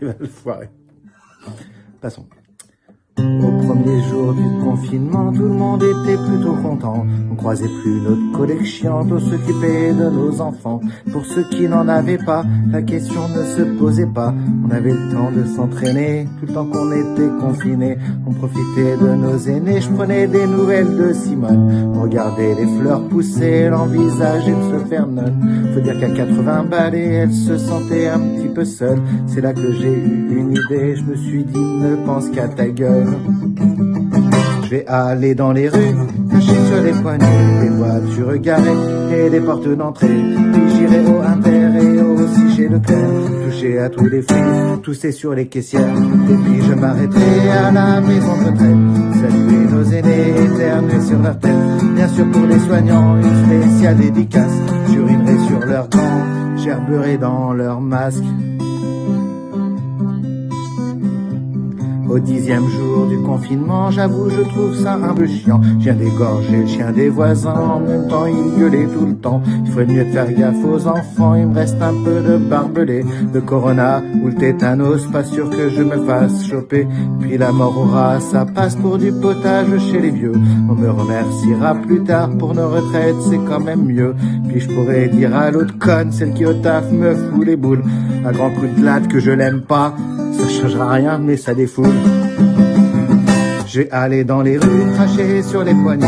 J'arrive à le foirer. Passons. Au premier jour du confinement, tout le monde était plutôt content. On croisait plus notre collègue chiante, on s'occupait de nos enfants. Pour ceux qui n'en avaient pas, la question ne se posait pas. On avait le temps de s'entraîner, tout le temps qu'on était confinés. On profitait de nos aînés, je prenais des nouvelles de Simone. On regardait les fleurs pousser, elle envisageait de se faire nonne. Faut dire qu'à 80 balais, elle se sentait un petit peu seule. C'est là que j'ai eu une idée, je me suis dit, ne pense qu'à ta gueule. Je vais aller dans les rues, cacher sur les poignées des voitures garées et des portes d'entrée. Puis j'irai au Inter et aussi chez Leclerc, toucher à tous les fruits, tousser sur les caissières. Et puis je m'arrêterai à la maison de retraite, saluer nos aînés, éternuer sur leur tête. Bien sûr pour les soignants, une spéciale dédicace. J'urinerai sur leurs gants, gerberai dans leurs masques. Au 10e jour du confinement, j'avoue, je trouve ça un peu chiant. Je viens d'égorger le chien des voisins, en même temps il gueulait tout le temps. Il ferait mieux de faire gaffe aux enfants, il me reste un peu de barbelé, de corona ou le tétanos, pas sûr que je me fasse choper. Puis la mort au rat, ça passe pour du potage chez les vieux. On me remerciera plus tard pour nos retraites, c'est quand même mieux. Puis je pourrais dire à l'autre conne, celle qui au taf me fout les boules, un grand coup de latte que je l'aime pas, ça changera rien mais ça défoule. Je vais aller dans les rues, cracher sur les poignées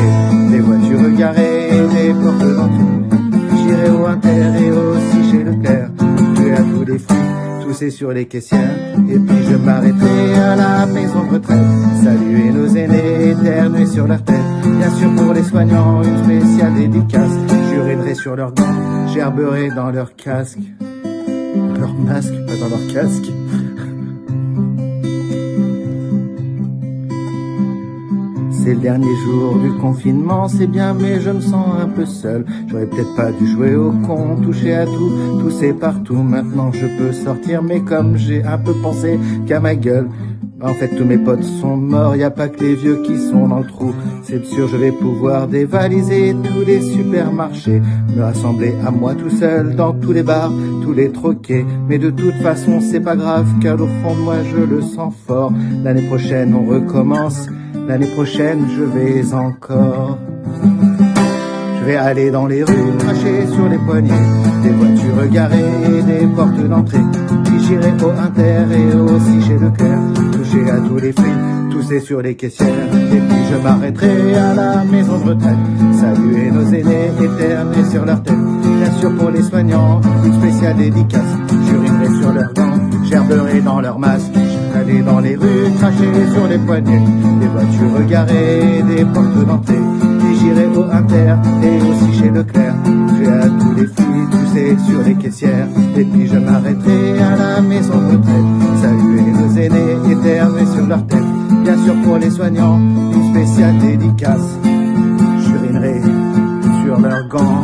des voitures garées et des portes d'entrée. J'irai au Inter et aussi chez Leclerc, tuer à tous les fruits, tousser sur les caissières. Et puis je m'arrêterai à la maison de retraite, saluer nos aînés, éternuer sur leur tête. Bien sûr pour les soignants, une spéciale dédicace. J'urinerai sur leurs gants, gerberai dans leur casque. Leur masque, pas dans leur casque. C'est le dernier jour du confinement, c'est bien, mais je me sens un peu seul. J'aurais peut-être pas dû jouer au con, toucher à tout, tousser partout. Maintenant je peux sortir, mais comme j'ai un peu pensé qu'à ma gueule. En fait tous mes potes sont morts, y a pas que les vieux qui sont dans le trou. C'est sûr je vais pouvoir dévaliser tous les supermarchés, me rassembler à moi tout seul dans tous les bars, tous les troquets. Mais de toute façon c'est pas grave, car au fond de moi je le sens fort. L'année prochaine on recommence, l'année prochaine je vais encore. Je vais aller dans les rues, cracher sur les poignées des voitures garées et des portes d'entrée. Puis j'irai au Inter et aussi chez Leclerc, toucher à tous les fruits, tousser sur les caissières. Et puis je m'arrêterai à la maison de retraite, saluer nos aînés, éternuer sur leur tête. Bien sûr pour les soignants, une spéciale dédicace. J'urinerai sur leurs gants, gerberai dans leurs masques. Je vais aller dans les rues, cracher sur les poignées des voitures garées et des portes d'entrée. J'irai au Inter et aussi chez Leclerc, tuer à tous les fruits, tousser sur les caissières. Et puis je m'arrêterai à la maison de retraite, saluer nos aînés, éternuer sur leur tête. Bien sûr pour les soignants, une spéciale dédicace. J'urinerai sur leurs gants.